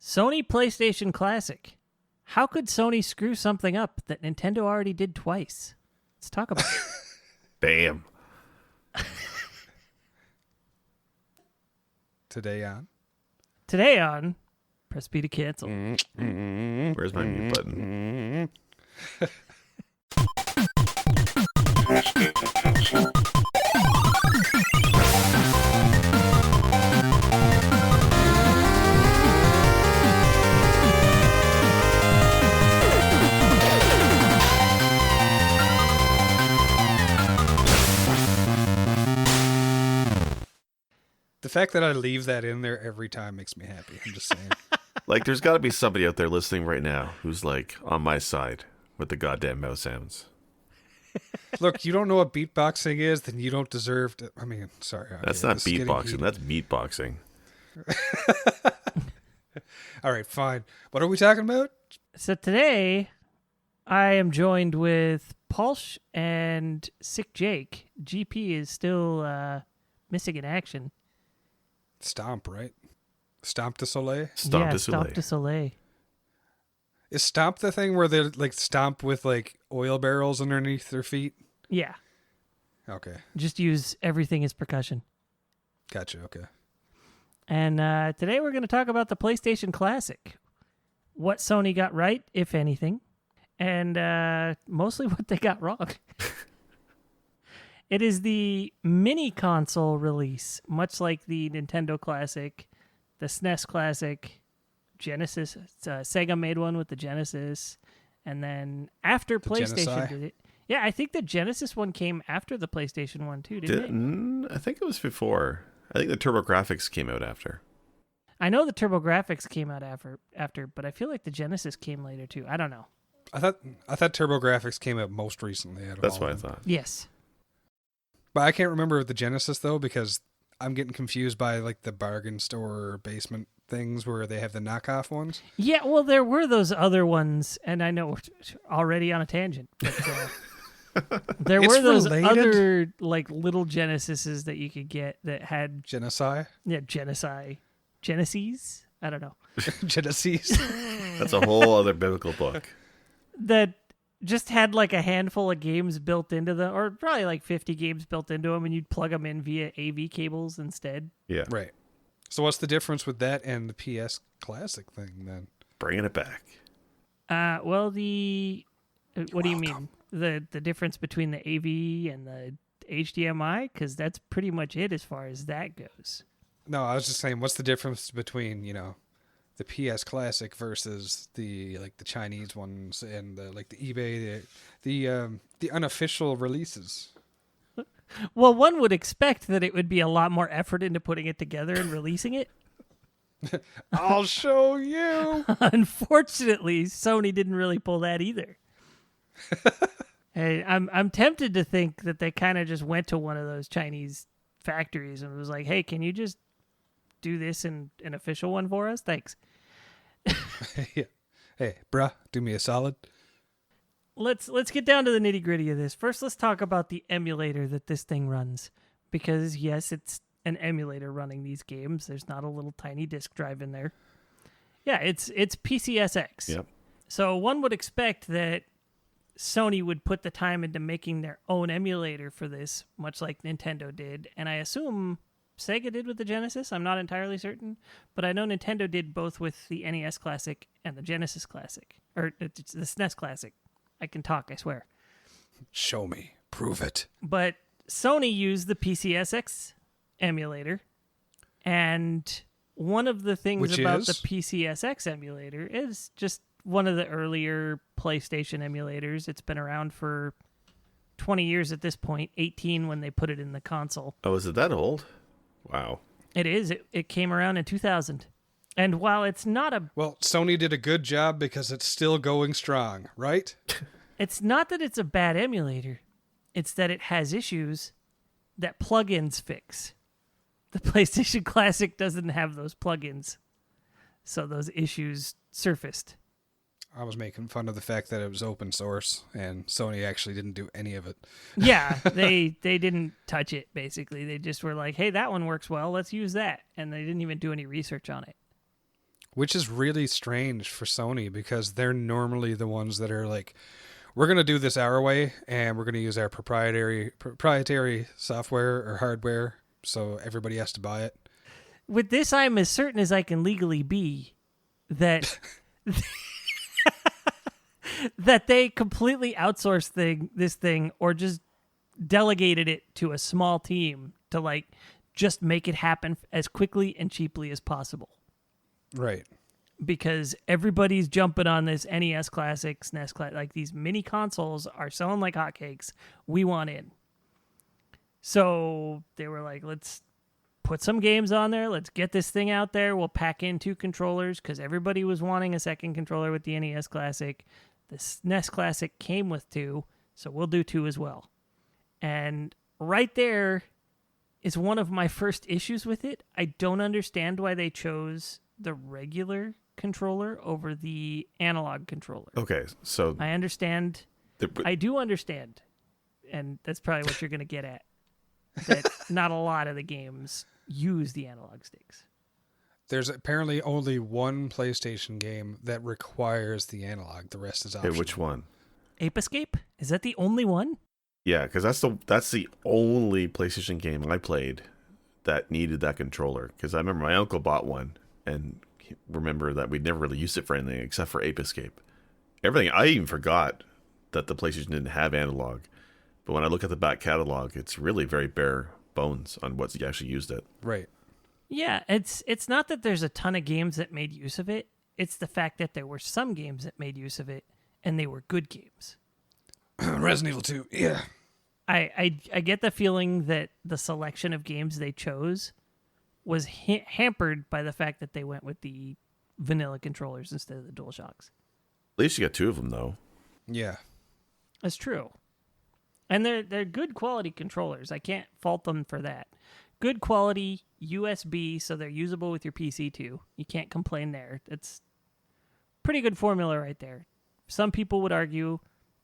Sony PlayStation Classic. How could Sony screw something up that Nintendo already did twice? Let's talk about it. Bam. Today on. Today on Press B to Cancel. Where's my mute button? The fact that I leave that in there every time makes me happy. I'm just saying. Like, there's got to be somebody out there listening right now who's like on my side with the goddamn mouse sounds. Look, you don't know what beatboxing is, then you don't deserve to. I mean, sorry. That's not beatboxing. That's meatboxing. All right, fine. What are we talking about? So today, I am joined with Pulsh and Sick Jake. GP is still missing in action. Stomp, right? Stomp de Soleil? Stomp de Stomp de Soleil. Is Stomp the thing where they like stomp with like oil barrels underneath their feet? Yeah. Okay. Just use everything as percussion. Gotcha, okay. And today we're going to talk about the PlayStation Classic. What Sony got right, if anything. And mostly what they got wrong. It is the mini console release, much like the Nintendo Classic, the SNES Classic, Genesis. Sega made one with the Genesis. And then after PlayStation did it. Yeah, I think the Genesis one came after the PlayStation one too, didn't it? I think it was before. I think the TurboGrafx came out after. I know the TurboGrafx came out after, but I feel like the Genesis came later too. I don't know. I thought TurboGrafx came out most recently. That's what I thought. Yes. But I can't remember the Genesis though, because I'm getting confused by like the bargain store basement things where they have the knockoff ones. Yeah, well, there were those other ones, and I know we're already on a tangent, but there were those other like little Genesises that you could get that had Genesi? Yeah, Genesis. I don't know. Genesis. That's a whole other biblical book. That just had like a handful of games built into them, or probably like 50 games built into them, and you'd plug them in via AV cables instead. Yeah. Right. So what's the difference with that and the PS Classic thing then? Bringing it back. Well, what do you mean? The difference between the AV and the HDMI? Because that's pretty much it as far as that goes. No, I was just saying, what's the difference between, the PS Classic versus the Chinese ones and the eBay, the unofficial releases? Well, one would expect that it would be a lot more effort into putting it together and releasing it. I'll show you. Unfortunately, Sony didn't really pull that either. Hey, I'm tempted to think that they kind of just went to one of those Chinese factories and was like, "Hey, can you just do this in an official one for us? Thanks." Yeah. Hey, bruh, do me a solid. Let's get down to the nitty-gritty of this. First, let's talk about the emulator that this thing runs. Because, yes, it's an emulator running these games. There's not a little tiny disk drive in there. Yeah, it's PCSX. Yep. So one would expect that Sony would put the time into making their own emulator for this, much like Nintendo did. And I assume Sega did with the Genesis. I'm not entirely certain. But I know Nintendo did both with the NES Classic and the Genesis Classic. Or the SNES Classic. I can talk, I swear. Show me. Prove it. But Sony used the PCSX emulator. And one of the things about the PCSX emulator is just one of the earlier PlayStation emulators. It's been around for 20 years at this point, 18 when they put it in the console. Oh, is it that old? Wow. It is. It came around in 2000. And while it's not Well, Sony did a good job because it's still going strong, right? It's not that it's a bad emulator. It's that it has issues that plugins fix. The PlayStation Classic doesn't have those plugins. So those issues surfaced. I was making fun of the fact that it was open source and Sony actually didn't do any of it. Yeah, they didn't touch it, basically. They just were like, hey, that one works well, let's use that. And they didn't even do any research on it. Which is really strange for Sony because they're normally the ones that are like, we're going to do this our way and we're going to use our proprietary software or hardware, so everybody has to buy it. With this, I'm as certain as I can legally be that that they completely outsourced this thing or just delegated it to a small team to like just make it happen as quickly and cheaply as possible. Right. Because everybody's jumping on this NES Classic, SNES Classic, like these mini consoles are selling like hotcakes. We want in. So they were like, let's put some games on there. Let's get this thing out there. We'll pack in 2 controllers because everybody was wanting a second controller with the NES Classic. The SNES Classic came with 2, so we'll do 2 as well. And right there is one of my first issues with it. I don't understand why they chose the regular controller over the analog controller. Okay, so I understand. I do understand, and that's probably what you're going to get at, that not a lot of the games use the analog sticks. There's apparently only one PlayStation game that requires the analog. The rest is optional. okay, which one? Ape Escape? Is that the only one? Yeah, because that's the only PlayStation game I played that needed that controller. Because I remember my uncle bought one, and remember that we'd never really used it for anything except for Ape Escape. Everything, I even forgot that the PlayStation didn't have analog. But when I look at the back catalog, it's really very bare bones on what's actually used it. Right. Yeah, it's not that there's a ton of games that made use of it. It's the fact that there were some games that made use of it, and they were good games. Resident Evil 2, yeah. I get the feeling that the selection of games they chose was hampered by the fact that they went with the vanilla controllers instead of the DualShocks. At least you got 2 of them, though. Yeah. That's true. And they're good quality controllers. I can't fault them for that. Good quality USB, so they're usable with your PC too. You can't complain there. It's pretty good formula right there. Some people would argue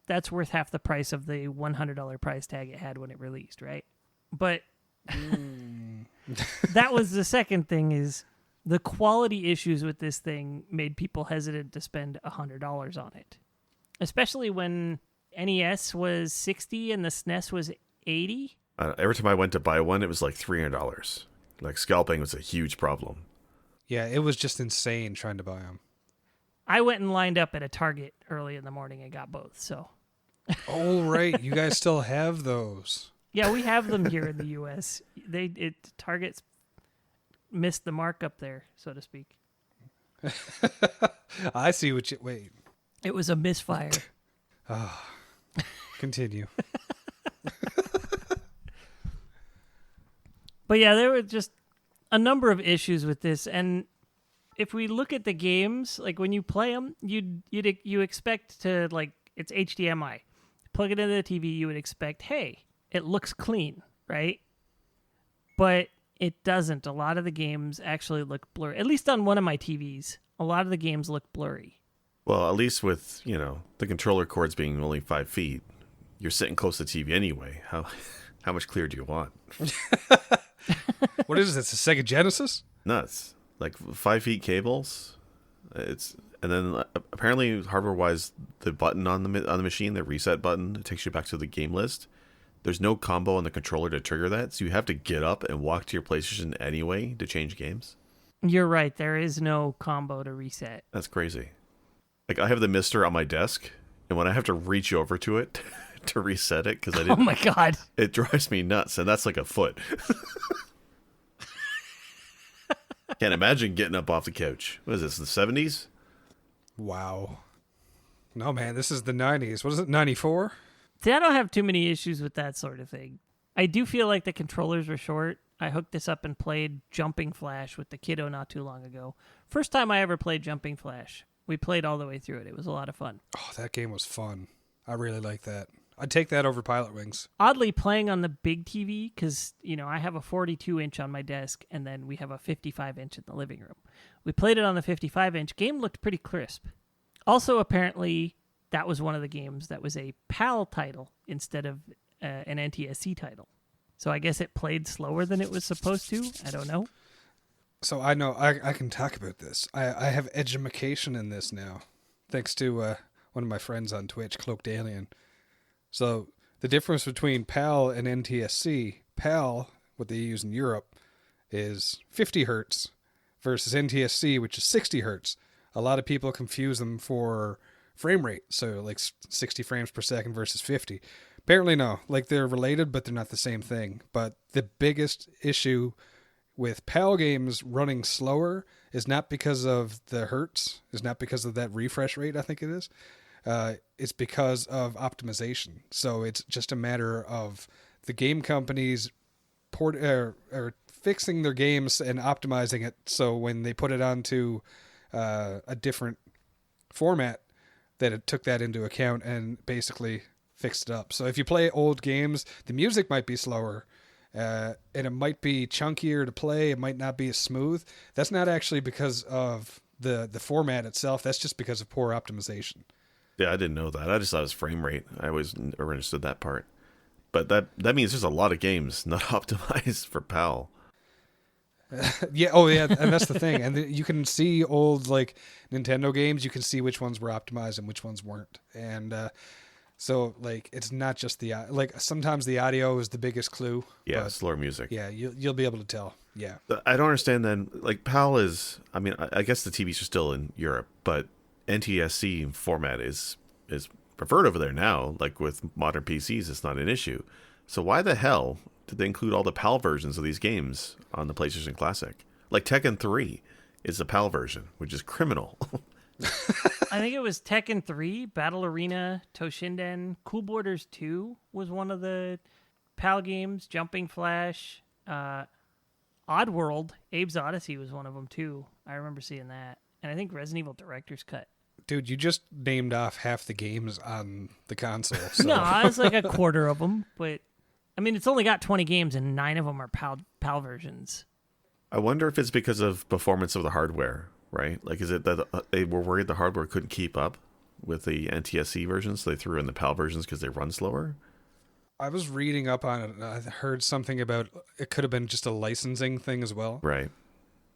that's worth half the price of the $100 price tag it had when it released, right? But that was the second thing, is the quality issues with this thing made people hesitant to spend $100 on it. Especially when NES was $60 and the SNES was $80. Every time I went to buy one, it was like $300. Like, scalping was a huge problem. Yeah, it was just insane trying to buy them. I went and lined up at a Target early in the morning and got both, so. Oh, right. You guys still have those. Yeah, we have them here in the U.S. Target's missed the mark up there, so to speak. I see what you... Wait. It was a misfire. Continue. But yeah, there were just a number of issues with this, and if we look at the games, like when you play them, you expect to, like, it's HDMI. Plug it into the TV, you would expect, hey, it looks clean, right? But it doesn't. A lot of the games actually look blurry. At least on one of my TVs, a lot of the games look blurry. Well, at least with, the controller cords being only 5 feet, you're sitting close to the TV anyway. How much clearer do you want? What is this, a Sega Genesis? Nuts. Like 5 feet cables. And then apparently hardware-wise, the button on the machine, the reset button, it takes you back to the game list. There's no combo on the controller to trigger that, so you have to get up and walk to your PlayStation anyway to change games. You're right. There is no combo to reset. That's crazy. Like, I have the Mister on my desk, and when I have to reach over to it to reset it, because I didn't... Oh my God. It drives me nuts, and that's like a foot. Can't imagine getting up off the couch. What is this, the 70s? Wow. No, man, this is the 90s. What is it, 94? See, I don't have too many issues with that sort of thing. I do feel like the controllers were short. I hooked this up and played Jumping Flash with the kiddo not too long ago. First time I ever played Jumping Flash. We played all the way through it. It was a lot of fun. Oh, that game was fun. I really like that. I'd take that over Pilot Wings. Oddly, playing on the big TV, because, I have a 42-inch on my desk, and then we have a 55-inch in the living room. We played it on the 55-inch. Game looked pretty crisp. Also, apparently, that was one of the games that was a PAL title instead of an NTSC title. So I guess it played slower than it was supposed to. I don't know. So I know I can talk about this. I have edumacation in this now, thanks to one of my friends on Twitch, Cloaked Alien. So the difference between PAL and NTSC, PAL, what they use in Europe, is 50 hertz versus NTSC, which is 60 hertz. A lot of people confuse them for frame rate, so like 60 frames per second versus 50. Apparently no, like they're related, but they're not the same thing. But the biggest issue with PAL games running slower is not because of the hertz, is not because of that refresh rate, I think it is. It's because of optimization. So it's just a matter of the game companies or fixing their games and optimizing it so when they put it onto a different format, that it took that into account and basically fixed it up. So if you play old games, the music might be slower, and it might be chunkier to play. It might not be as smooth. That's not actually because of the format itself. That's just because of poor optimization. Yeah, I didn't know that. I just thought it was frame rate. I always never understood that part. But that means there's a lot of games not optimized for PAL. Yeah. Oh, yeah. And that's the thing. And you can see old like Nintendo games. You can see which ones were optimized and which ones weren't. And so like it's not just the like sometimes the audio is the biggest clue. Yeah, slower music. Yeah, you'll be able to tell. Yeah. I don't understand then. Like PAL is. I mean, I guess the TVs are still in Europe, but NTSC format is preferred over there now. Like with modern PCs, it's not an issue. So why the hell did they include all the PAL versions of these games on the PlayStation Classic? Like Tekken 3 is the PAL version, which is criminal. I think it was Tekken 3, Battle Arena, Toshinden, Cool Borders 2 was one of the PAL games, Jumping Flash, Oddworld, Abe's Odyssey was one of them too. I remember seeing that. And I think Resident Evil Director's Cut. Dude, you just named off half the games on the console. So. No, it's like a quarter of them, but I mean, it's only got 20 games and 9 of them are PAL versions. I wonder if it's because of performance of the hardware, right? Like, is it that they were worried the hardware couldn't keep up with the NTSC versions, so they threw in the PAL versions because they run slower? I was reading up on it, and I heard something about it could have been just a licensing thing as well. Right.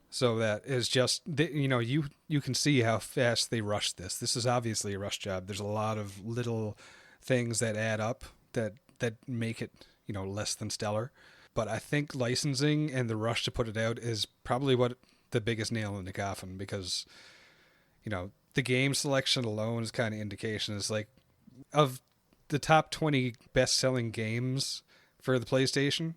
So that is just, you can see how fast they rushed this. This is obviously a rush job. There's a lot of little things that add up that make it, less than stellar. But I think licensing and the rush to put it out is probably what the biggest nail in the coffin, because, the game selection alone is kind of indication. Is like, of the top 20 best-selling games for the PlayStation,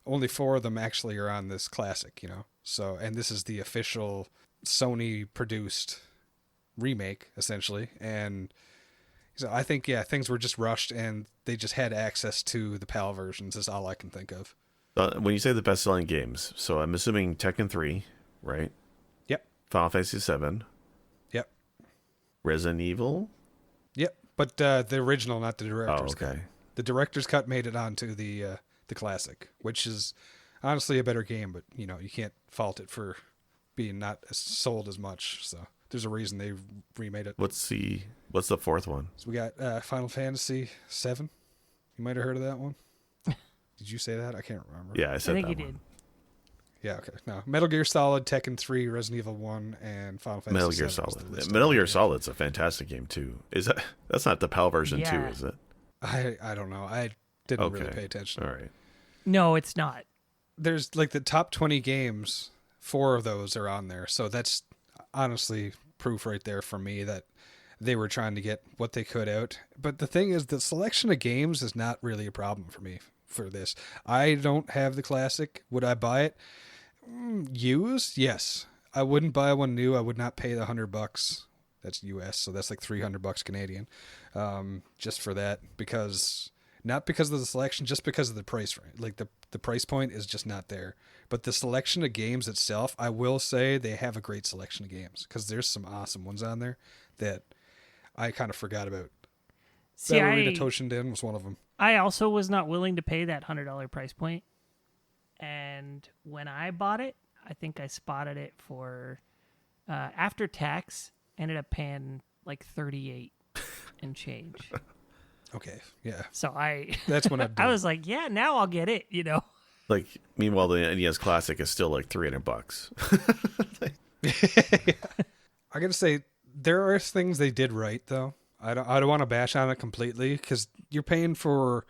only 4 of them actually are on this classic, So, and this is the official Sony-produced remake, essentially. And so I think, things were just rushed, and they just had access to the PAL versions is all I can think of. When you say the best-selling games, so I'm assuming Tekken 3, right? Yep. Final Fantasy 7. Yep. Resident Evil? Yep. But the original, not the director's okay. cut. The director's cut made it onto the classic, which is honestly a better game, but you can't fault it for being not sold as much. So there's a reason they remade it. What's the fourth one? So we got Final Fantasy 7. You might have heard of that one. Did you say that? I can't remember. Yeah, I said I think that you one. did. Yeah, okay. No, Metal Gear Solid, Tekken 3, Resident Evil 1, and Final Fantasy Metal Gear 7 Solid. Metal Gear Solid's a fantastic game too. That's not the PAL version too, is it? I don't know. I didn't really pay attention. All right. No, it's not. There's like the top 20 games, 4 of those are on there. So that's honestly proof right there for me that they were trying to get what they could out. But the thing is, the selection of games is not really a problem for me for this. I don't have the classic. Would I buy it? Used? Yes. I wouldn't buy one new. I would not pay the $100. That's US, so that's like $300 Canadian. Just for that, because not because of the selection, just because of the price range. Like the price point is just not there. But the selection of games itself, I will say they have a great selection of games, because there's some awesome ones on there that I kind of forgot about. See, Battle Arena Toshinden was one of them. I also was not willing to pay that $100 price point. And when I bought it, I think I spotted it for, after tax, ended up paying like $38 and change. Okay, yeah. So that's when I was like, yeah, now I'll get it, Like, meanwhile, the NES Classic is still like $300. I gotta say, there are things they did right, though. I don't want to bash on it completely, because you're paying for...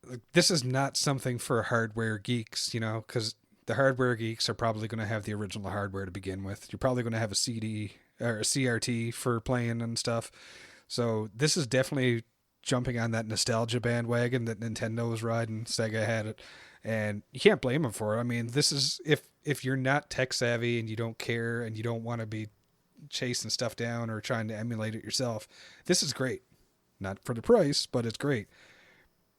Like, this is not something for hardware geeks, you know, because the hardware geeks are probably going to have the original hardware to begin with. You're probably going to have a CD or a CRT for playing and stuff. So this is definitely jumping on that nostalgia bandwagon that Nintendo was riding. Sega had it, and you can't blame them for it. I mean, this is if you're not tech savvy and you don't care and you don't want to be chasing stuff down or trying to emulate it yourself, this is great. Not for the price, but it's great.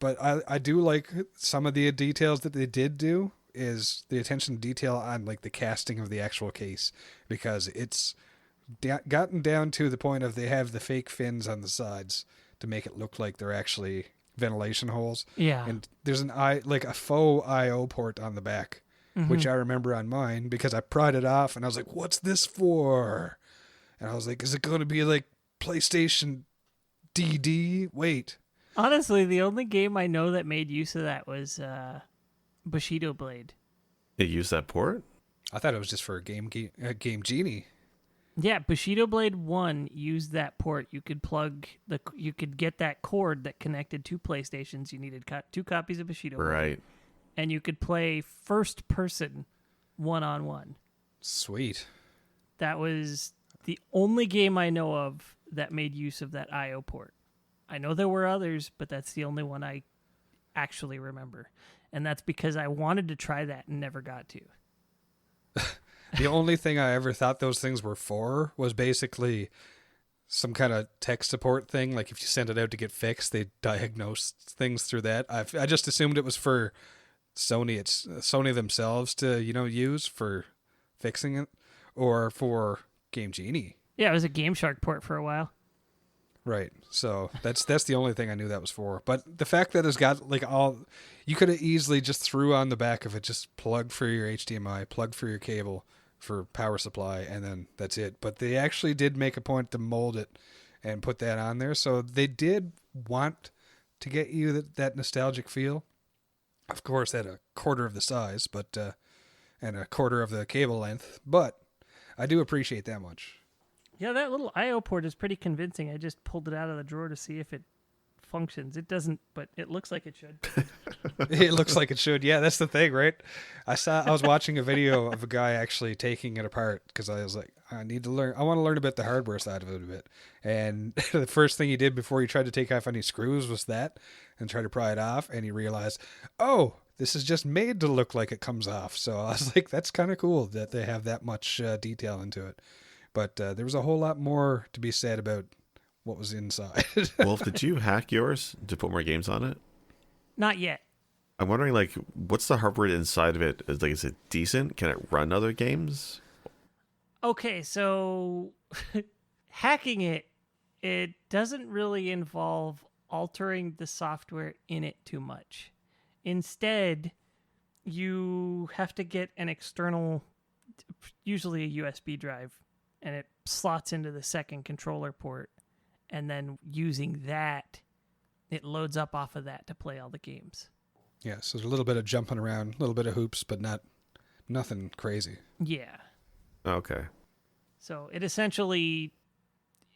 But I do like some of the details that they did do is the attention to detail on like the casting of the actual case, because it's gotten down to the point of they have the fake fins on the sides to make it look like they're actually ventilation holes. Yeah. And there's a faux IO port on the back, which I remember on mine because I pried it off and I was like, what's this for? And I was like, is it going to be like PlayStation DD? Wait. Honestly, the only game I know that made use of that was Bushido Blade. It used that port? I thought it was just for a Game Genie. Yeah, Bushido Blade 1 used that port. You could get that cord that connected two PlayStations. You needed 2 copies of Bushido Blade. Right. And you could play first person 1-on-1. Sweet. That was the only game I know of that made use of that IO port. I know there were others, but that's the only one I actually remember. And that's because I wanted to try that and never got to. The only thing I ever thought those things were for was basically some kind of tech support thing. Like if you send it out to get fixed, they diagnose things through that. I just assumed it was for Sony themselves to, use for fixing it, or for Game Genie. Yeah, it was a Game Shark port for a while. Right. So that's the only thing I knew that was for. But the fact that it's got you could have easily just threw on the back of it, just plugged for your HDMI, plugged for your cable for power supply, and then that's it. But they actually did make a point to mold it and put that on there. So they did want to get you that nostalgic feel. Of course, at a quarter of the size, but and a quarter of the cable length. But I do appreciate that much. Yeah, that little IO port is pretty convincing. I just pulled it out of the drawer to see if it functions. It doesn't, but it looks like it should. It looks like it should. Yeah, that's the thing, right? I was watching a video of a guy actually taking it apart because I was like, I want to learn about the hardware side of it a bit. And the first thing he did before he tried to take off any screws was that and try to pry it off. And he realized, oh, this is just made to look like it comes off. So I was like, that's kind of cool that they have that much detail into it. But there was a whole lot more to be said about what was inside. Wolf, did you hack yours to put more games on it? Not yet. I'm wondering, what's the hardware inside of it? Is it decent? Can it run other games? Okay, so hacking it doesn't really involve altering the software in it too much. Instead, you have to get an external, usually a USB drive, and it slots into the second controller port. And then using that, it loads up off of that to play all the games. Yeah, so there's a little bit of jumping around, a little bit of hoops, but nothing crazy. Yeah. Okay. So it essentially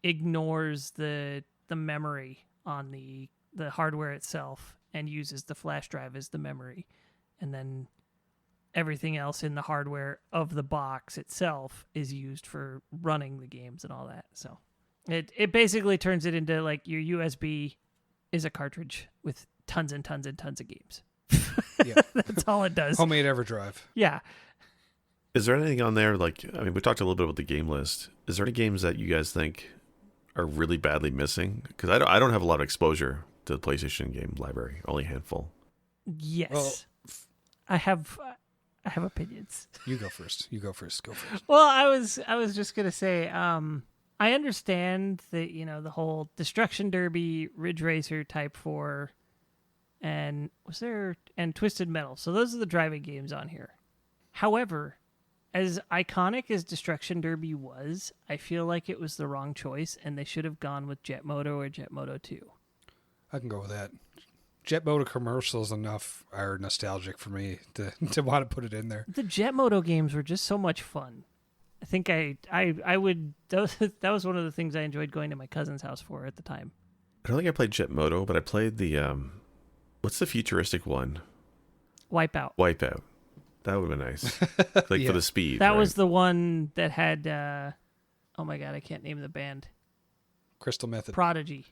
ignores the memory on the hardware itself and uses the flash drive as the memory. And then everything else in the hardware of the box itself is used for running the games and all that. So it basically turns it into like your USB is a cartridge with tons and tons and tons of games. Yeah. That's all it does. Homemade EverDrive. Yeah. Is there anything on there, we talked a little bit about the game list. Is there any games that you guys think are really badly missing? Because I don't have a lot of exposure to the PlayStation game library, only a handful. Yes. Well, I have opinions. You go first. Go first. Well, I was just going to say, I understand that, the whole Destruction Derby, Ridge Racer Type 4, and Twisted Metal. So those are the driving games on here. However, as iconic as Destruction Derby was, I feel like it was the wrong choice, and they should have gone with Jet Moto or Jet Moto 2. I can go with that. Jet Moto commercials enough are nostalgic for me to want to put it in there. The Jet Moto games were just so much fun. I think I would that was one of the things I enjoyed going to my cousin's house for at the time. I don't think I played Jet Moto, but I played the what's the futuristic one? Wipeout. That would have been nice. Like for the speed. That right? was the one that had oh my god, I can't name the band. Crystal Method. Prodigy.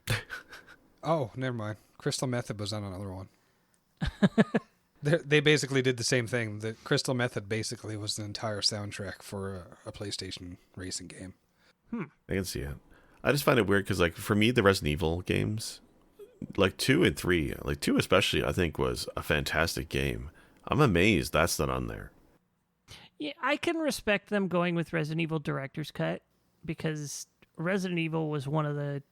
Oh, never mind. Crystal Method was on another one. They basically did the same thing. The Crystal Method basically was the entire soundtrack for a PlayStation racing game. I can see it. I just find it weird because, like, for me, the Resident Evil games, like 2 and 3, like 2 especially, I think was a fantastic game. I'm amazed that's not on there. Yeah, I can respect them going with Resident Evil Director's Cut because Resident Evil was one of the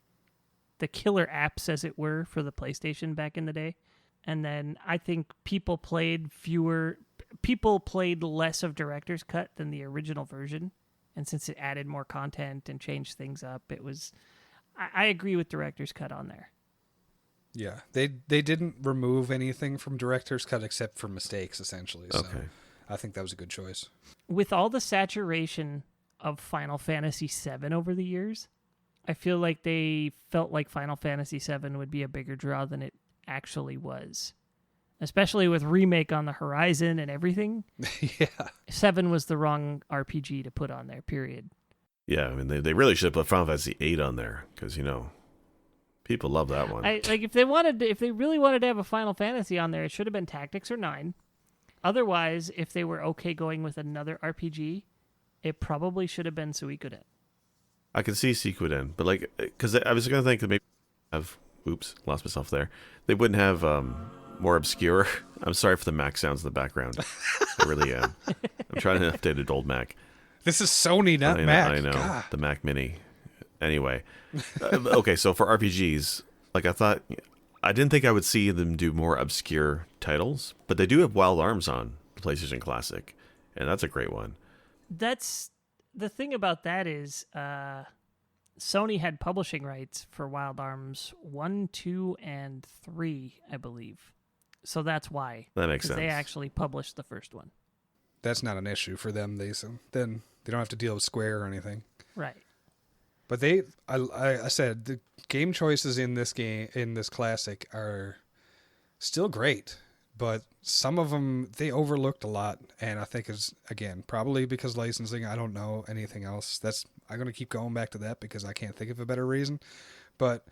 killer apps, as it were, for the PlayStation back in the day. And then I think people played less of Director's Cut than the original version. And since it added more content and changed things up, I agree with Director's Cut on there. Yeah, they didn't remove anything from Director's Cut except for mistakes, essentially. So Okay. I think that was a good choice. With all the saturation of Final Fantasy VII over the years, I feel like they felt like Final Fantasy VII would be a bigger draw than it actually was. Especially with Remake on the horizon and everything. Yeah. 7 was the wrong RPG to put on there, period. Yeah, I mean, they really should have put Final Fantasy 8 on there because, people love that one. If they really wanted to have a Final Fantasy on there, it should have been Tactics or 9. Otherwise, if they were okay going with another RPG, it probably should have been Suikoden. I can see Sequiden, but because I was going to think that maybe lost myself there. They wouldn't have more obscure. I'm sorry for the Mac sounds in the background. I really am. I'm trying to update an old Mac. This is Sony, not Mac. I know. God. The Mac Mini. Anyway, okay. So for RPGs, I didn't think I would see them do more obscure titles, but they do have Wild Arms on PlayStation Classic, and that's a great one. That's the thing about that is Sony had publishing rights for Wild Arms 1, 2, and 3, I believe. So that's why. That makes sense. They actually published the first one. That's not an issue for them. Then they don't have to deal with Square or anything. Right. But I said the game choices in this classic are still great, but some of them they overlooked a lot, and I think it's again probably because licensing. I don't know anything else. I'm gonna keep going back to that because I can't think of a better reason. But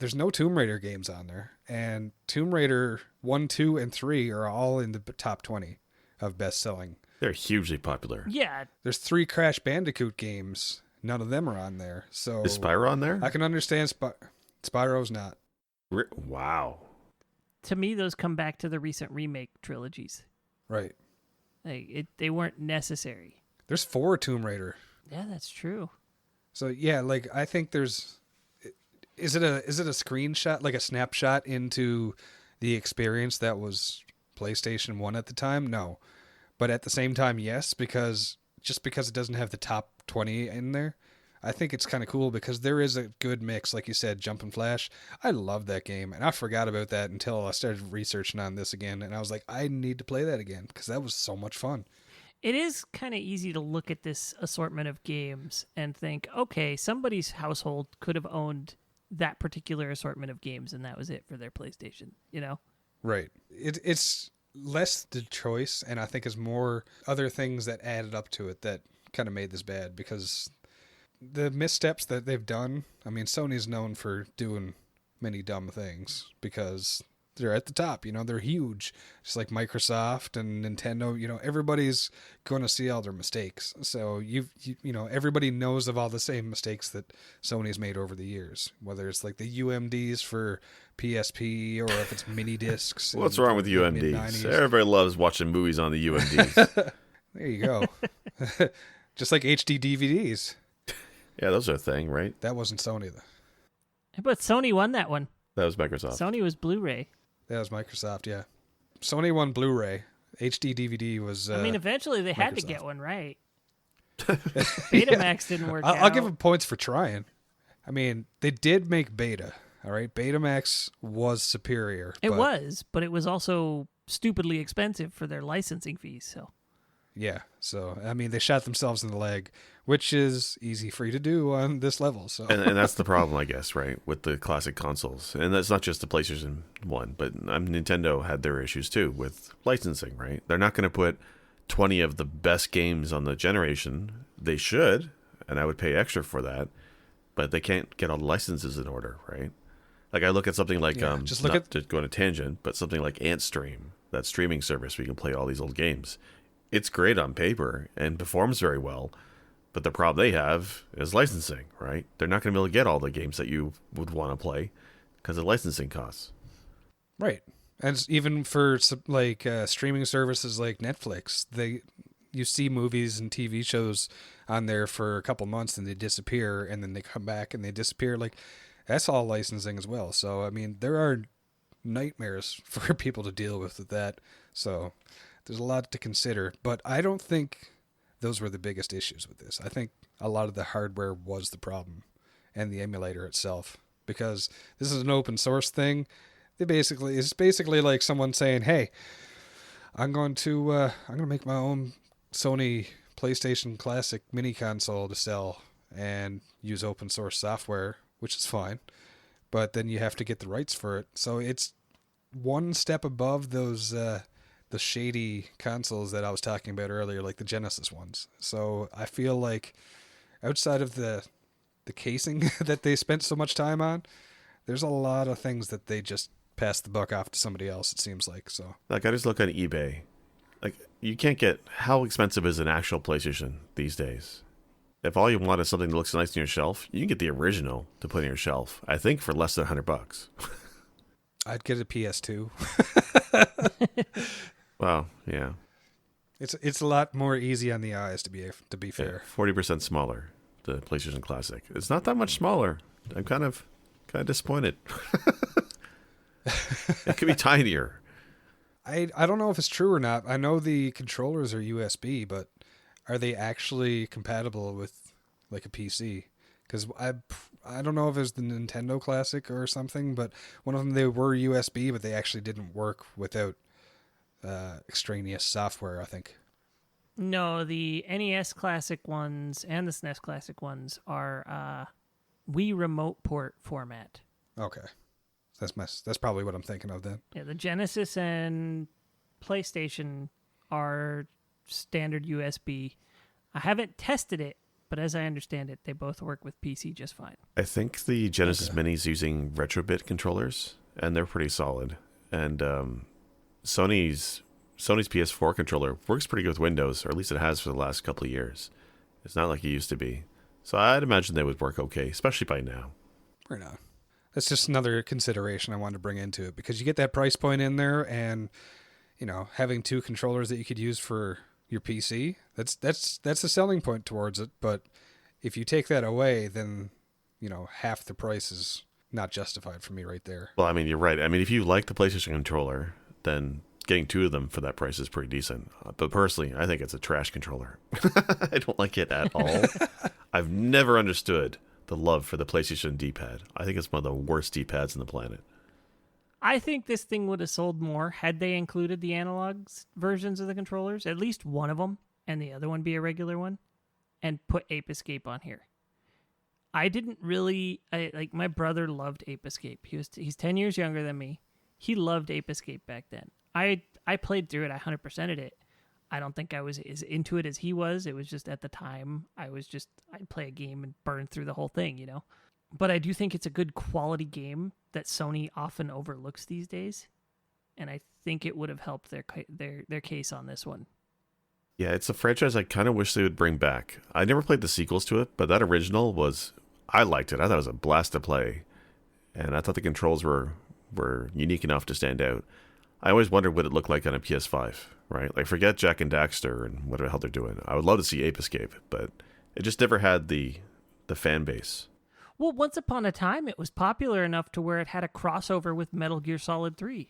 there's no Tomb Raider games on there, and Tomb Raider 1, 2, and 3 are all in the top 20 of best selling. They're hugely popular. Yeah. There's 3 Crash Bandicoot games. None of them are on there. So Is Spyro on there? I can understand Spyro's not. Wow. To me, those come back to the recent remake trilogies. Right. They weren't necessary. There's 4 Tomb Raider. Yeah, that's true. So yeah, I think there's is it a screenshot, like a snapshot into the experience that was PlayStation 1 at the time? No. But at the same time, yes, because it doesn't have the top 20 in there, I think it's kind of cool because there is a good mix, like you said, Jump and Flash. I love that game, and I forgot about that until I started researching on this again, and I was like, I need to play that again because that was so much fun. It is kind of easy to look at this assortment of games and think, okay, somebody's household could have owned that particular assortment of games, and that was it for their PlayStation, Right. It's less the choice, and I think it's more other things that added up to it that kind of made this bad because the missteps that they've done. I mean, Sony's known for doing many dumb things because they're at the top, they're huge, just like Microsoft and Nintendo. Everybody's going to see all their mistakes. So everybody knows of all the same mistakes that Sony's made over the years, whether it's like the UMDs for PSP or if it's mini discs. What's wrong with UMDs? Everybody loves watching movies on the UMDs. There you go. Just like HD DVDs. Yeah, those are a thing, right? That wasn't Sony, though. But Sony won that one. That was Microsoft. Sony was Blu-ray. That was Microsoft, yeah. Sony won Blu-ray. HD DVD was eventually they had to Microsoft. get one right. Betamax didn't work out. I'll give them points for trying. I mean, they did make Beta, All right, Betamax was superior. It was, but it was also stupidly expensive for their licensing fees. So yeah, so I mean, they shot themselves in the leg, which is easy for you to do on this level. So And that's the problem, I guess, right, with the classic consoles. And that's not just the PlayStation 1, but Nintendo had their issues too with licensing, right? They're not going to put 20 of the best games on the generation. They should, and I would pay extra for that, but they can't get all the licenses in order, right? Like I look at something like, just look at to go on a tangent, but something like AntStream, that streaming service where you can play all these old games. It's great on paper and performs very well, but the problem they have is licensing, right? They're not going to be able to get all the games that you would want to play because of licensing costs. right, and even for like streaming services like Netflix, you see movies and TV shows on there for a couple months and they disappear, and then they come back and they disappear. Like that's all licensing as well. So I mean, there are nightmares for people to deal with that. So there's a lot to consider, but I don't think those were the biggest issues with this. I think a lot of the hardware was the problem and the emulator itself, because this is an open source thing. It's basically like someone saying, "Hey, I'm going to make my own Sony PlayStation Classic mini console to sell and use open source software," which is fine, but then you have to get the rights for it. So it's one step above those the shady consoles that I was talking about earlier, like the Genesis ones. So I feel like outside of the casing that they spent so much time on, there's a lot of things that they just passed the buck off to somebody else, it seems like. So Like I just look on eBay. Like you can't get, how expensive is an actual PlayStation these days? If all you want is something that looks nice on your shelf, you can get the original to put on your shelf, I think for less than $100. I'd get a PS2. Wow, yeah. It's a lot more easy on the eyes, to be fair. 40% smaller, the PlayStation Classic. It's not that much smaller. I'm kind of disappointed. It could be tinier. I don't know if it's true or not. I know the controllers are USB, but are they actually compatible with like a PC? Because I don't know if it's the Nintendo Classic or something, but one of them, they were USB, but they actually didn't work without extraneous software, I think. no, the NES Classic ones and the SNES Classic ones are Wii Remote port format. Okay. That's probably what I'm thinking of then. Yeah, the Genesis and PlayStation are standard USB. I haven't tested it, but as I understand it, they both work with PC just fine. I think the Genesis Mini's using Retrobit controllers, and they're pretty solid. And Sony's PS4 controller works pretty good with Windows, or at least it has for the last couple of years. It's not like it used to be. So I'd imagine they would work okay, especially by now. Right on. That's just another consideration I wanted to bring into it, because you get that price point in there, and having two controllers that you could use for your PC, that's a selling point towards it. But if you take that away, then half the price is not justified for me right there. Well, I mean, you're right. I mean, if you like the PlayStation controller, then getting two of them for that price is pretty decent. But personally, I think it's a trash controller. I don't like it at all. I've never understood the love for the PlayStation D-pad. I think it's one of the worst D-pads on the planet. I think this thing would have sold more had they included the analog versions of the controllers, at least one of them, and the other one be a regular one, and put Ape Escape on here. I didn't really... my brother loved Ape Escape. He's 10 years younger than me. He loved Ape Escape back then. I played through it. I 100%ed it. I don't think I was as into it as he was. It was just at the time, I'd play a game and burn through the whole thing, But I do think it's a good quality game that Sony often overlooks these days. And I think it would have helped their case on this one. Yeah, it's a franchise I kind of wish they would bring back. I never played the sequels to it, but that original I liked it. I thought it was a blast to play. And I thought the controls were unique enough to stand out. I always wondered what it looked like on a PS5, right? Like, forget Jack and Daxter and whatever the hell they're doing. I would love to see Ape Escape, but it just never had the fan base. Well, once upon a time, it was popular enough to where it had a crossover with Metal Gear Solid 3.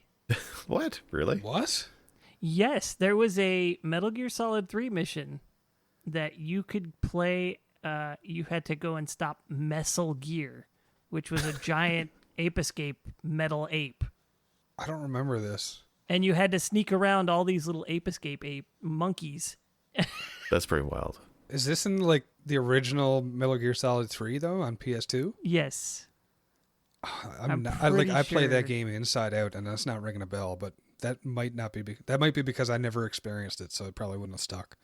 What? Really? What? Yes, there was a Metal Gear Solid 3 mission that you could play. You had to go and stop Messel Gear, which was a giant Ape Escape Metal Ape. I don't remember this. And you had to sneak around all these little Ape Escape ape monkeys. That's pretty wild. Is this in like the original Metal Gear Solid 3 though on PS2? Yes. I play sure. that game inside out, and that's not ringing a bell. But that might not be. That might be because I never experienced it, so it probably wouldn't have stuck.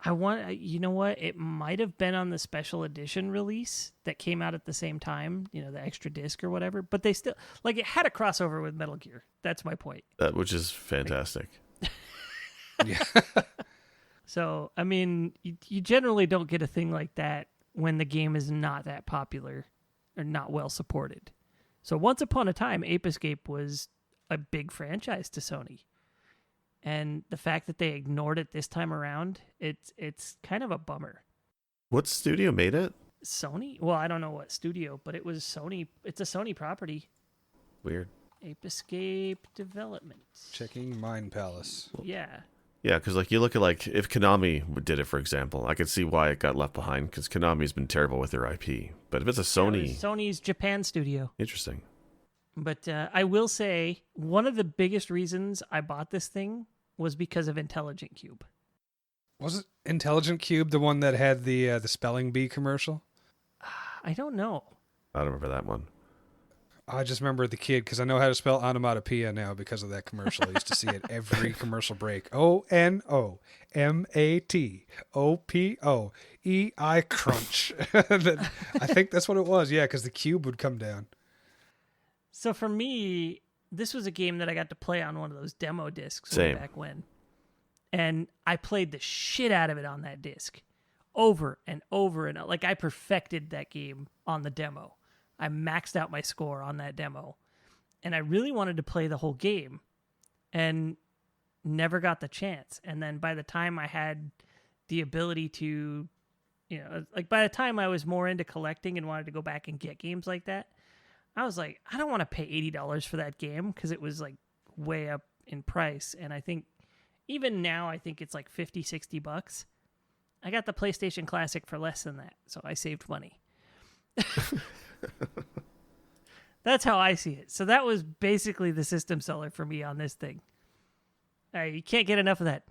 You know what? It might have been on the special edition release that came out at the same time, the extra disc or whatever, but they still, like, it had a crossover with Metal Gear. That's my point. Which is fantastic. Yeah. So, I mean, you generally don't get a thing like that when the game is not that popular or not well supported. So once upon a time, Ape Escape was a big franchise to Sony. And the fact that they ignored it this time around, it's kind of a bummer. What studio made it? Sony? Well, I don't know what studio, but it was Sony. It's a Sony property. Weird. Ape Escape Development. Checking Mind Palace. Yeah. Yeah, because like you look at like if Konami did it, for example, I could see why it got left behind because Konami's been terrible with their IP. But if it's a Sony, It was Sony's Japan studio. interesting. But I will say one of the biggest reasons I bought this thing was because of Intelligent Cube. Was it Intelligent Cube the one that had the spelling bee commercial? I don't know. I don't remember that one. I just remember the kid because I know how to spell onomatopoeia now because of that commercial. I used to see it every commercial break. ONOMATOPOEI crunch. I think that's what it was. Yeah, because the cube would come down. So for me, this was a game that I got to play on one of those demo discs Same. way back when. And I played the shit out of it on that disc over and over. And like I perfected that game on the demo. I maxed out my score on that demo. And I really wanted to play the whole game and never got the chance. And then by the time I had the ability to, like by the time I was more into collecting and wanted to go back and get games like that, I was like, I don't want to pay $80 for that game because it was like way up in price. And I think even now, I think it's like $50-$60. I got the PlayStation Classic for less than that. So I saved money. That's how I see it. So that was basically the system seller for me on this thing. You can't get enough of that.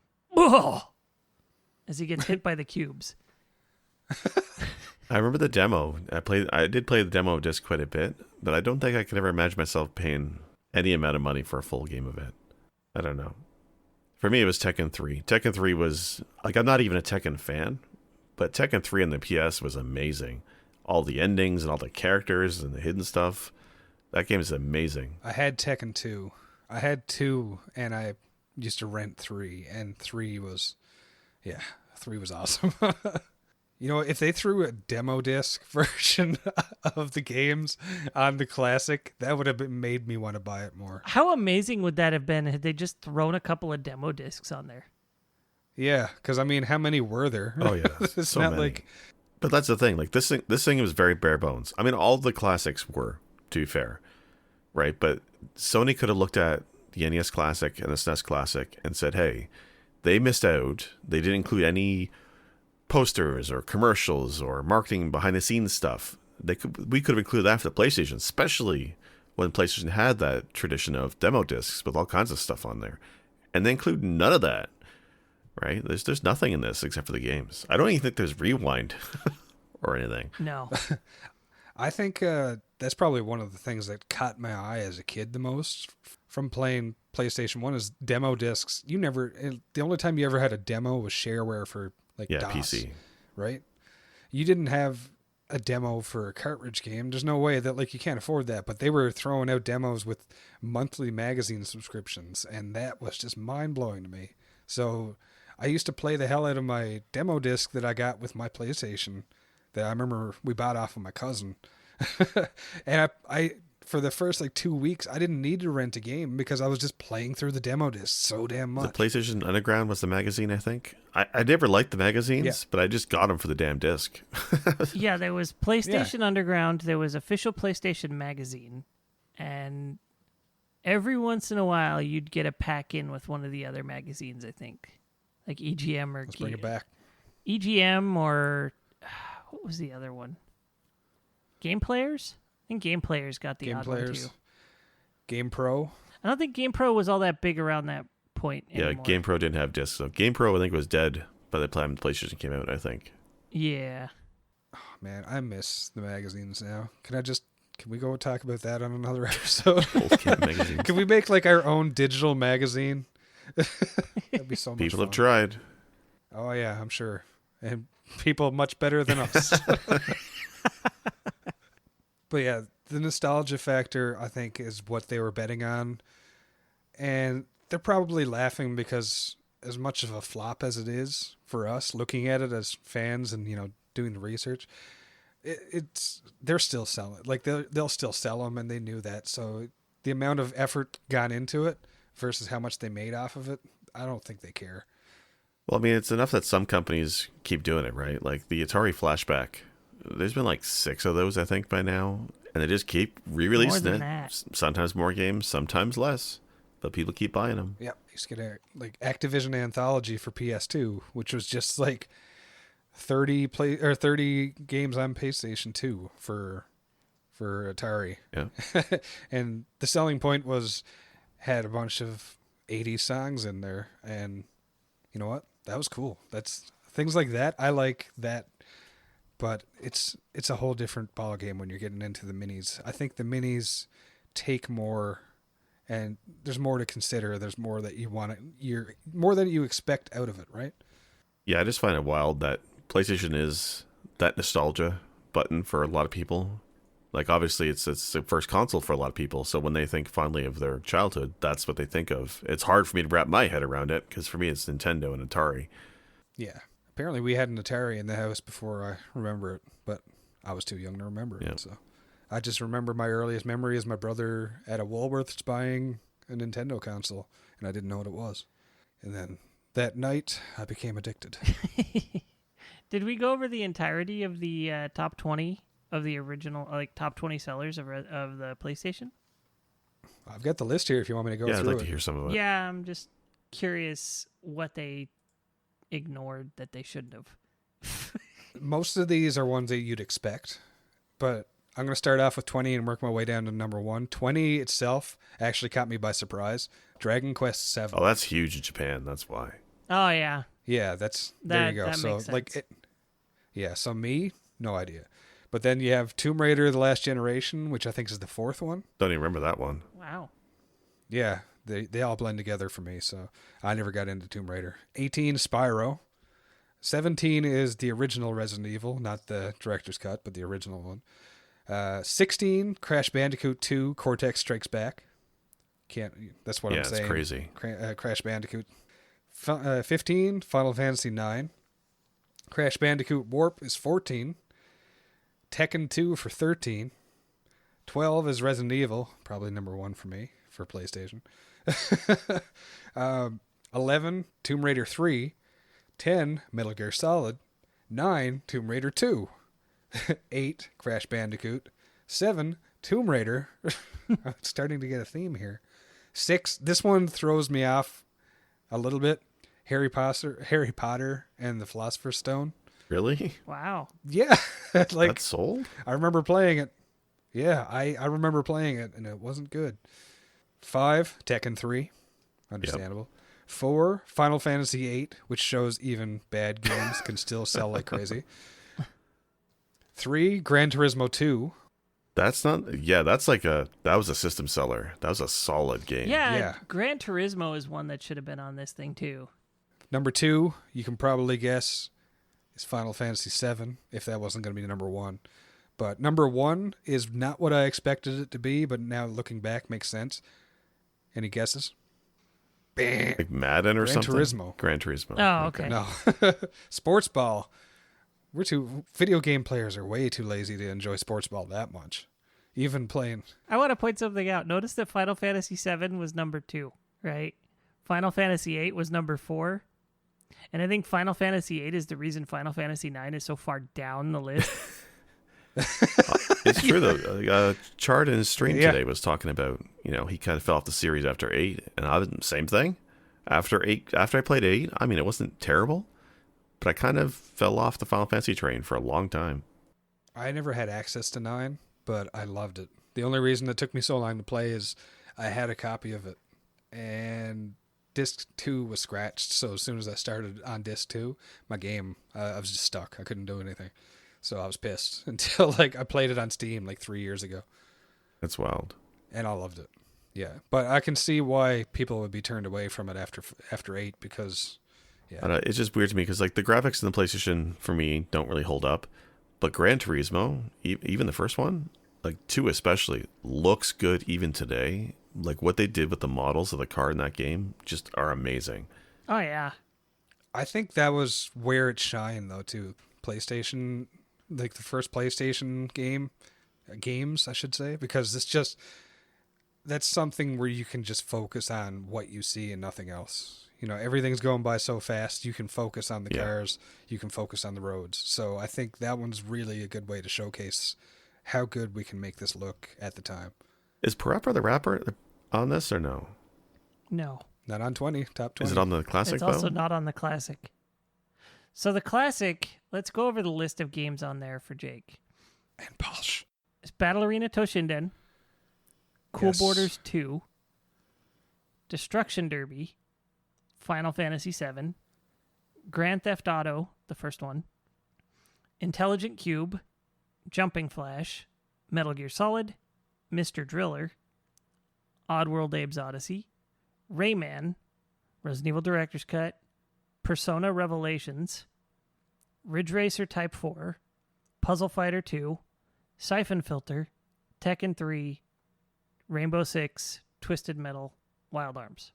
As he gets hit by the cubes. I remember the demo. I did play the demo disc quite a bit, but I don't think I could ever imagine myself paying any amount of money for a full game of it. I don't know. For me, it was Tekken 3. Tekken 3 was, like, I'm not even a Tekken fan, but Tekken 3 on the PS was amazing. All the endings and all the characters and the hidden stuff. That game is amazing. I had Tekken 2. I had 2, and I used to rent 3, and 3 was awesome. If they threw a demo disc version of the games on the Classic, that would have made me want to buy it more. How amazing would that have been had they just thrown a couple of demo discs on there? Yeah, because I mean, how many were there? Oh yeah, it's so not many. like. But that's the thing. Like this thing was very bare bones. I mean, all the classics were, to be fair, right? But Sony could have looked at the NES Classic and the SNES Classic and said, "Hey, they missed out. They didn't include any posters or commercials or marketing behind the scenes stuff. We could have included that for the PlayStation, especially when PlayStation had that tradition of demo discs with all kinds of stuff on there, and they include none of that." Right? There's nothing in this except for the games. I don't even think there's Rewind or anything. No. I think that's probably one of the things that caught my eye as a kid the most from playing PlayStation 1 is demo discs. The only time you ever had a demo was shareware for like DOS, PC. right? You didn't have a demo for a cartridge game. There's no way that you can't afford that, but they were throwing out demos with monthly magazine subscriptions, and that was just mind-blowing to me. So I used to play the hell out of my demo disc that I got with my PlayStation that I remember we bought off of my cousin. And I for the first 2 weeks, I didn't need to rent a game because I was just playing through the demo disc so damn much. The PlayStation Underground was the magazine, I think. I never liked the magazines, Yeah. but I just got them for the damn disc. Yeah, there was PlayStation Underground. There was official PlayStation Magazine. And every once in a while, you'd get a pack in with one of the other magazines, I think. Like EGM or... Let's bring it back. EGM or... What was the other one? Game Players? I think Game Players got the Game odd one Players, too. Game Pro. I don't think Game Pro was all that big around that point anymore. Yeah, Game Pro didn't have discs. So Game Pro, I think, was dead by the time the PlayStation came out, I think. Yeah. Oh, man, I miss the magazines now. Can we go talk about that on another episode? Old kid magazines. Can we make like our own digital magazine? That'd be so much People fun. have tried. Oh yeah, I'm sure. And people much better than us. But yeah, the nostalgia factor, I think, is what they were betting on. And they're probably laughing because as much of a flop as it is for us, looking at it as fans and, doing the research, they're still selling. Like they'll still sell them, and they knew that. So the amount of effort gone into it versus how much they made off of it, I don't think they care. Well, I mean, it's enough that some companies keep doing it, right? Like the Atari Flashback. There's been like 6 of those, I think, by now. And they just keep re-releasing More it. than that. Sometimes more games, sometimes less. But people keep buying them. Yep. I used to get Activision Anthology for PS2, which was just like 30 games on PlayStation 2 for Atari. Yeah. And the selling point had a bunch of 80s songs in there, and you know what? That was cool. That's things like that. I like that, but it's a whole different ball game when you're getting into the minis. I think the minis take more, and there's more to consider. There's more that you want. You're more than you expect out of it, right? Yeah, I just find it wild that PlayStation is that nostalgia button for a lot of people. Like, obviously, it's the first console for a lot of people. So when they think fondly of their childhood, that's what they think of. It's hard for me to wrap my head around it because for me, it's Nintendo and Atari. Yeah. Apparently, we had an Atari in the house before I remember it, but I was too young to remember it. So I just remember my earliest memory is my brother at a Woolworths buying a Nintendo console, and I didn't know what it was. And then that night, I became addicted. Did we go over the entirety of the top 20 of the original, top 20 sellers of the PlayStation? I've got the list here if you want me to go Yeah, through I'd like it. to hear some of it. Yeah, I'm just curious what they ignored that they shouldn't have. Most of these are ones that you'd expect, but I'm going to start off with 20 and work my way down to number 1. 20 itself actually caught me by surprise. Dragon Quest 7. Oh, that's huge in Japan. That's why. Oh, yeah. Yeah, there you go. That So makes sense. so me, no idea. But then you have Tomb Raider: The Last Generation, which I think is the 4th one. Don't even remember that one. Wow. Yeah, they all blend together for me, so I never got into Tomb Raider. 18, Spyro. 17 is the original Resident Evil, not the director's cut, but the original one. 16, Crash Bandicoot 2, Cortex Strikes Back. That's what I'm saying. Yeah, it's crazy. Crash Bandicoot. 15, Final Fantasy 9. Crash Bandicoot Warp is 14. Tekken 2 for 13. 12 is Resident Evil, probably number 1 for me, for PlayStation. 11, Tomb Raider 3. 10, Metal Gear Solid. 9, Tomb Raider 2. 8, Crash Bandicoot. 7, Tomb Raider. I'm starting to get a theme here. 6, this one throws me off a little bit. Harry Potter and the Philosopher's Stone. Really? Wow. Yeah. That's sold? I remember playing it. Yeah, I remember playing it, and it wasn't good. 5, Tekken 3. Understandable. 4, Final Fantasy 8, which shows even bad games can still sell like crazy. 3, Gran Turismo 2. That's not... Yeah, that was a system seller. That was a solid game. Yeah, Gran Turismo is one that should have been on this thing, too. Number 2, you can probably guess, is Final Fantasy 7, if that wasn't going to be number 1. But number 1 is not what I expected it to be, but now looking back makes sense. Any guesses? Like Madden or Gran something? Turismo. Gran Turismo. Oh, okay. No. Sports ball. Video game players are way too lazy to enjoy sports ball that much. Even playing. I want to point something out. Notice that Final Fantasy 7 was number 2, right? Final Fantasy 8 was number 4. And I think Final Fantasy 8 is the reason Final Fantasy 9 is so far down the list. It's true, though. Chart in his stream today was talking about, he kind of fell off the series after 8. And I was same thing. After I played 8, I mean, it wasn't terrible. But I kind of fell off the Final Fantasy train for a long time. I never had access to 9, but I loved it. The only reason it took me so long to play is I had a copy of it, and disc 2 was scratched. So as soon as I started on disc 2, my game, I was just stuck. I couldn't do anything. So I was pissed until like I played it on Steam like 3 years ago. That's wild. And I loved it. Yeah, but I can see why people would be turned away from it after 8 because, yeah. It's just weird to me because like the graphics in the PlayStation for me don't really hold up, but Gran Turismo, even the first one, like 2 especially, looks good even today. Like what they did with the models of the car in that game just are amazing. Oh yeah. I think that was where it shined though too. PlayStation, like the first PlayStation games, I should say, because it's just that's something where you can just focus on what you see and nothing else. You know, everything's going by so fast. You can focus on the cars. You can focus on the roads. So I think that one's really a good way to showcase how good we can make this look at the time. Is Parappa the Rapper on this or no? No. Not on 20, top 20. Is it on the classic It's though? also not on the classic. So the classic, let's go over the list of games on there for Jake. And Posh. It's Battle Arena Toshinden, Cool Yes. Borders 2, Destruction Derby, Final Fantasy VII, Grand Theft Auto, the first one, Intelligent Cube, Jumping Flash, Metal Gear Solid, Mr. Driller, Oddworld Abe's Odyssey, Rayman, Resident Evil Director's Cut, Persona Revelations, Ridge Racer Type 4, Puzzle Fighter 2, Siphon Filter, Tekken 3, Rainbow Six, Twisted Metal, Wild Arms.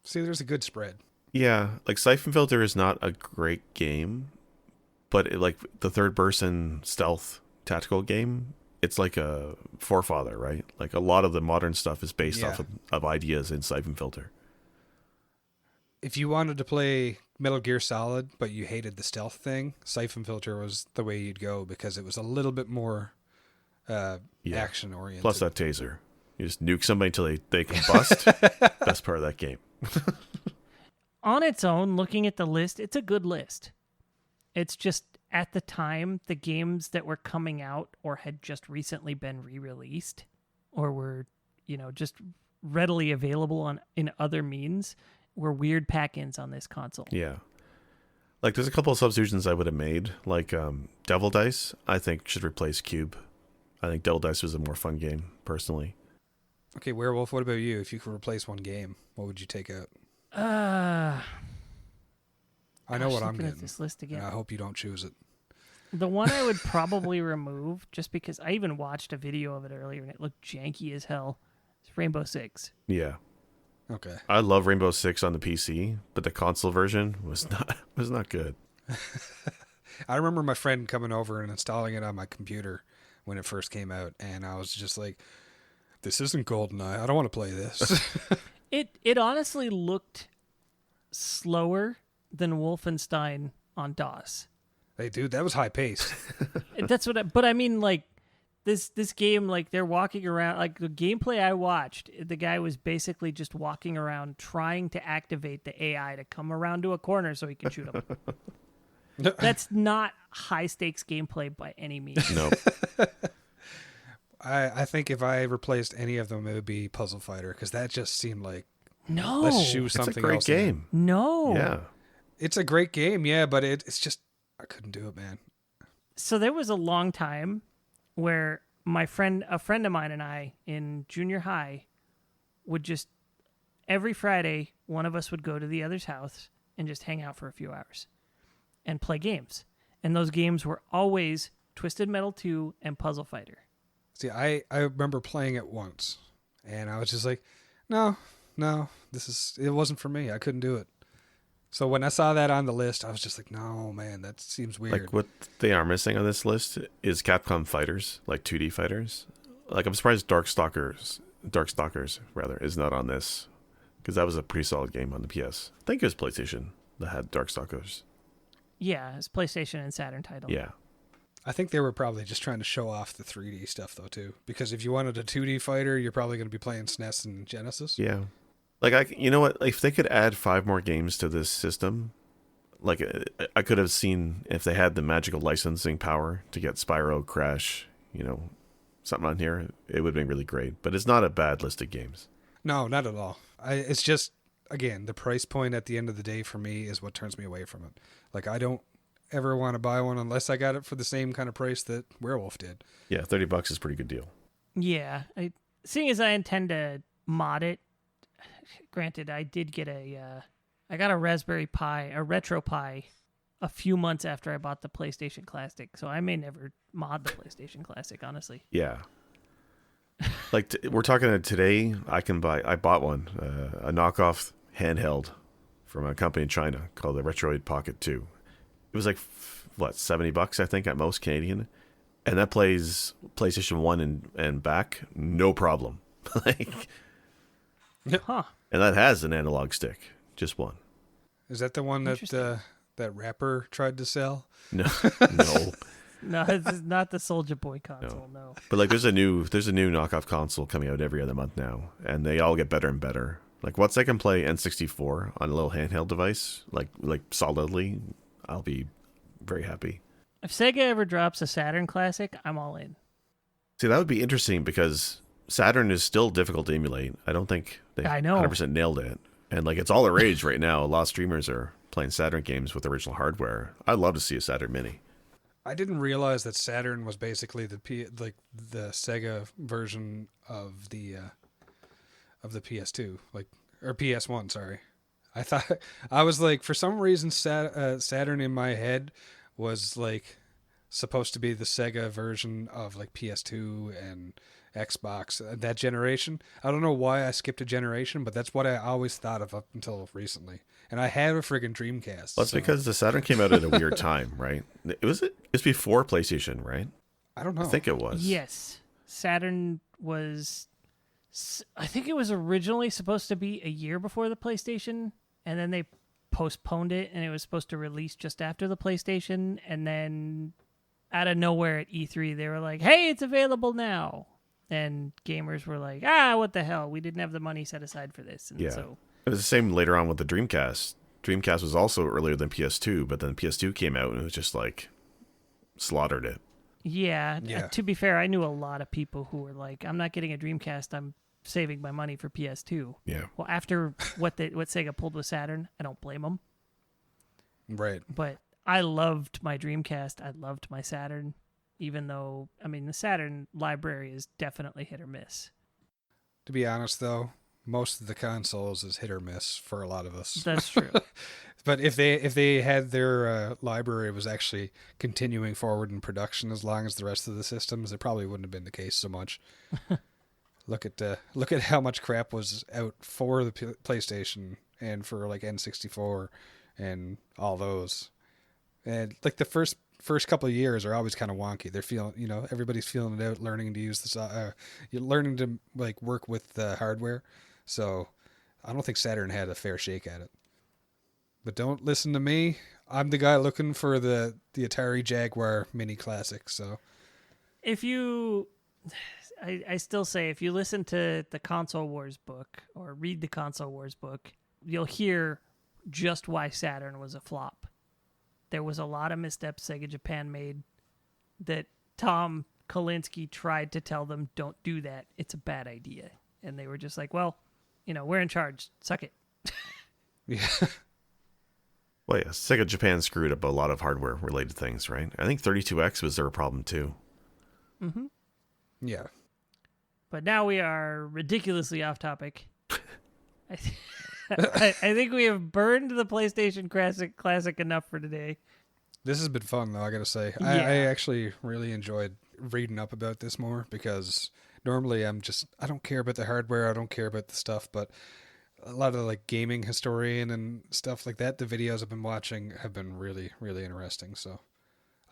See, there's a good spread. Yeah, like Siphon Filter is not a great game, but like the third-person stealth tactical game, it's like a forefather, right? Like a lot of the modern stuff is based off of ideas in Siphon Filter. If you wanted to play Metal Gear Solid, but you hated the stealth thing, Siphon Filter was the way you'd go because it was a little bit more action-oriented. Plus that taser. You just nuke somebody until they combust. Best part of that game. On its own, looking at the list, it's a good list. It's just, at the time, the games that were coming out or had just recently been re-released or were, just readily available in other means were weird pack-ins on this console. Yeah. Like, there's a couple of substitutions I would have made. Like, Devil Dice, I think, should replace Cube. I think Devil Dice was a more fun game, personally. Okay, Werewolf, what about you? If you could replace one game, what would you take out? I know what I'm looking at getting. this list again. And I hope you don't choose it. The one I would probably remove, just because I even watched a video of it earlier and it looked janky as hell, is Rainbow Six. Yeah. Okay. I love Rainbow Six on the PC, but the console version was not good. I remember my friend coming over and installing it on my computer when it first came out, and I was just like, this isn't GoldenEye. I don't want to play this. It honestly looked slower than Wolfenstein on DOS. Hey, dude, that was high paced. That's what. But I mean, like this game, like they're walking around. Like the gameplay I watched, the guy was basically just walking around trying to activate the AI to come around to a corner so he can shoot him. That's not high stakes gameplay by any means. No. I think if I replaced any of them, it would be Puzzle Fighter, because that just seemed like, No, let's choose It's something a great else. in it. game. no. Yeah. It's a great game, yeah, but it's just, I couldn't do it, man. So there was a long time where a friend of mine and I in junior high would just every Friday one of us would go to the other's house and just hang out for a few hours and play games. And those games were always Twisted Metal 2 and Puzzle Fighter. See, I remember playing it once, and I was just like, no, it wasn't for me. I couldn't do it. So when I saw that on the list, I was just like, no, man, that seems weird. Like what they are missing on this list is Capcom fighters, like 2D fighters. Like I'm surprised Darkstalkers rather is not on this, because that was a pretty solid game on the PS. I think it was PlayStation that had Darkstalkers. Yeah, it's PlayStation and Saturn title. Yeah. I think they were probably just trying to show off the 3D stuff, though, too. Because if you wanted a 2D fighter, you're probably going to be playing SNES and Genesis. Yeah. Like, you know what? If they could add 5 more games to this system, like, I could have seen if they had the magical licensing power to get Spyro, Crash, something on here, it would have been really great. But it's not a bad list of games. No, not at all. It's just, again, the price point at the end of the day for me is what turns me away from it. Like, I don't ever want to buy one unless I got it for the same kind of price that Werewolf did. Yeah, $30 is a pretty good deal. Yeah. Seeing as I intend to mod it, granted, I did get I got a Raspberry Pi, a Retro Pi, a few months after I bought the PlayStation Classic, so I may never mod the PlayStation Classic, honestly. Yeah. Like, we're talking today, I bought one, a knockoff handheld from a company in China called the Retroid Pocket 2. It was like, what, $70, I think, at most Canadian. And that plays PlayStation 1 and back, no problem. Like, Huh. and that has an analog stick, just one. Is that the one that that rapper tried to sell? No, no. No, this is not the Soulja Boy console, no. But like, there's a new knockoff console coming out every other month now, and they all get better and better. Like, once I can play N64 on a little handheld device, like solidly, I'll be very happy. If Sega ever drops a Saturn Classic, I'm all in. See, that would be interesting because Saturn is still difficult to emulate. I don't think they I know. 100% nailed it. And like, it's all the rage right now. A lot of streamers are playing Saturn games with original hardware. I'd love to see a Saturn Mini. I didn't realize that Saturn was basically the Sega version of the PS2, or PS1. Sorry, I was like, for some reason Saturn in my head was like supposed to be the Sega version of like PS2 and Xbox, that generation. I don't know why I skipped a generation, but that's what I always thought of up until recently. And I have a friggin' Dreamcast. Well, it's because the Saturn came out at a weird time, right? It was before PlayStation, right? I don't know. I think it was. Yes. Saturn was... I think it was originally supposed to be a year before the PlayStation, and then they postponed it, and it was supposed to release just after the PlayStation, and then out of nowhere at E3, they were like, hey, it's available now. And gamers were like, what the hell? We didn't have the money set aside for this. And Yeah. so It was the same later on with the Dreamcast. Dreamcast was also earlier than PS2, but then PS2 came out and it was just like slaughtered it. Yeah. Yeah. To be fair, I knew a lot of people who were like, I'm not getting a Dreamcast. I'm saving my money for PS2. Yeah. Well, after what Sega pulled with Saturn, I don't blame them. Right. But I loved my Dreamcast. I loved my Saturn, even though, I mean, the Saturn library is definitely hit or miss. To be honest, though, most of the consoles is hit or miss for a lot of us. That's true. But if they had their library was actually continuing forward in production as long as the rest of the systems, it probably wouldn't have been the case so much. Look at how much crap was out for the PlayStation and for like N64 and all those. And like the first couple of years are always kind of wonky. They're feeling, everybody's feeling it out, learning to use this, learning to like work with the hardware. So I don't think Saturn had a fair shake at it. But don't listen to me. I'm the guy looking for the Atari Jaguar Mini Classic. So If you, I still say, if you listen to the Console Wars book or read the Console Wars book, you'll hear just why Saturn was a flop. There was a lot of missteps Sega Japan made that Tom Kalinske tried to tell them, don't do that. It's a bad idea. And they were just like, well, we're in charge. Suck it. yeah. Well, yeah, Sega Japan screwed up a lot of hardware-related things, right? I think 32X was their problem, too. Mm-hmm. Yeah. But now we are ridiculously off topic. I think we have burned the PlayStation Classic enough for today. This has been fun, though, I gotta say. Yeah. I actually really enjoyed reading up about this more because normally I don't care about the hardware, I don't care about the stuff, but a lot of like gaming historian and stuff like that, the videos I've been watching have been really, really interesting. So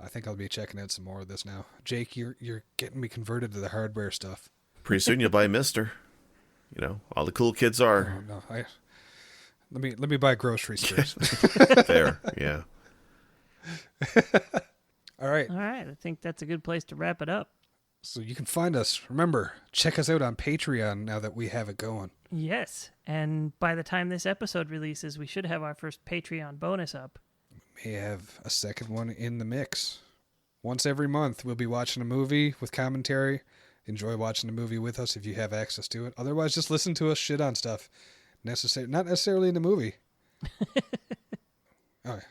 I think I'll be checking out some more of this now. Jake, you're getting me converted to the hardware stuff. Pretty soon you'll buy Mister. All the cool kids are. Oh, no, let me buy groceries first. There, yeah. All right. I think that's a good place to wrap it up. So you can find us. Remember, check us out on Patreon now that we have it going. Yes, and by the time this episode releases, we should have our first Patreon bonus up. May have a second one in the mix. Once every month, we'll be watching a movie with commentary, enjoy watching the movie with us if you have access to it. Otherwise, just listen to us shit on stuff. Not necessarily in the movie.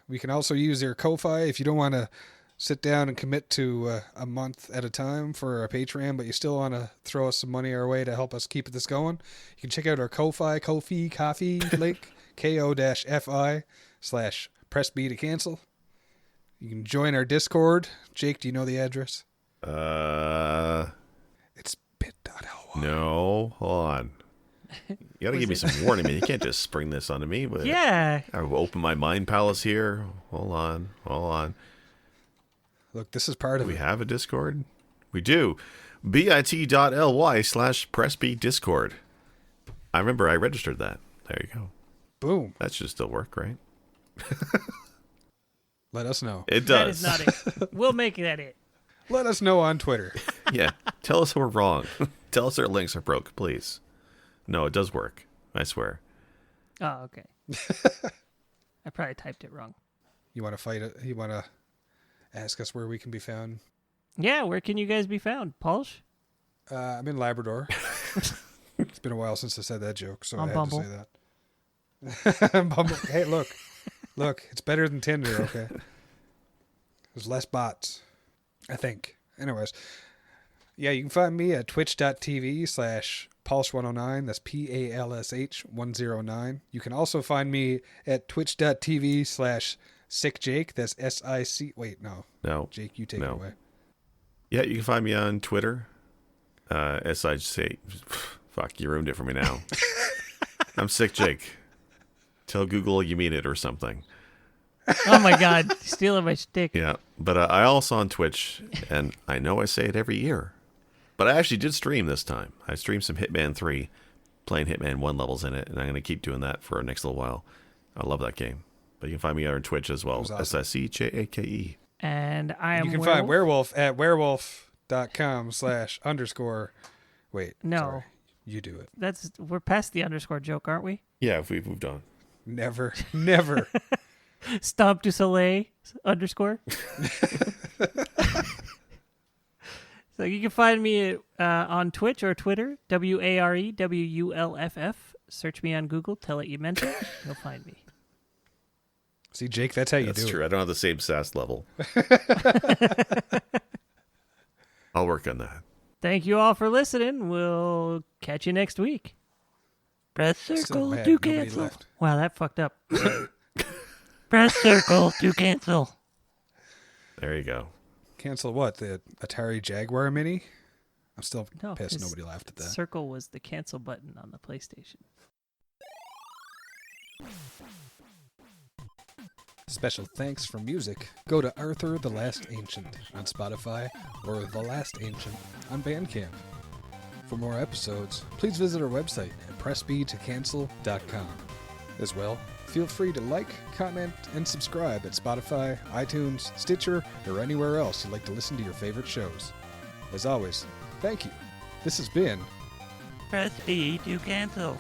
We can also use their Ko-Fi if you don't want to sit down and commit to a month at a time for a Patreon, but you still want to throw us some money our way to help us keep this going. You can check out our Ko-Fi coffee link, ko-fi/pressb to cancel. You can join our Discord. Jake, do you know the address? It's bit.ly. No, hold on. You got to give me some warning, man. You can't just spring this onto me. But Yeah. I will open my mind palace here. Hold on. Look, this is part Do of we it. have a Discord? We do. bit.ly/pressb Discord. I remember I registered that. There you go. Boom. That should still work, right? Let us know. It That does. is not it. We'll make that it. Let us know on Twitter. Yeah. Tell us we're wrong. Tell us our links are broke, please. No, it does work. I swear. Oh, okay. I probably typed it wrong. You want to fight it? You want to ask us where we can be found? Yeah, where can you guys be found? Polish? I'm in Labrador. It's been a while since I said that joke, so On I had Bumble. to say that. Bumble. Hey, look, it's better than Tinder. Okay, there's less bots, I think. Anyways, yeah, you can find me at twitch.tv/Palsh109. That's PALSH109. You can also find me at twitch.tv/SickJake. That's SIC. Wait, no, Jake, you take it away. Yeah, you can find me on Twitter. As I say, fuck, you ruined it for me now. I'm Sick Jake. Tell Google you mean it or something. Oh my God, stealing my shtick. Yeah, but I also on Twitch, and I know I say it every year, but I actually did stream this time. I streamed some Hitman 3, playing Hitman 1 levels in it, and I'm going to keep doing that for the next little while. I love that game. But you can find me on Twitch as well, Awesome. SICJAKE. And I am You can find Werewolf at werewolf.com/_. Wait, No. sorry. You do it. We're past the underscore joke, aren't we? Yeah, if we've moved on. Never. Stomp du Soleil _ So you can find me on Twitch or Twitter, WAREWULFF. Search me on Google, tell it you meant it, you'll find me. See, Jake, that's how you That's do true. it. I don't have the same sass level. I'll work on that. Thank you all for listening. We'll catch you next week. Press circle mad to nobody cancel. left. Wow, that fucked up. Press circle to cancel. There you go. Cancel what? The Atari Jaguar Mini? I'm still No, pissed 'cause nobody laughed at that. Circle was the cancel button on the PlayStation. Special thanks for music. Go to Arthur the Last Ancient on Spotify or The Last Ancient on Bandcamp. For more episodes, please visit our website at pressbtocancel.com. As well, feel free to like, comment, and subscribe at Spotify, iTunes, Stitcher, or anywhere else you'd like to listen to your favorite shows. As always, thank you. This has been Press B to cancel.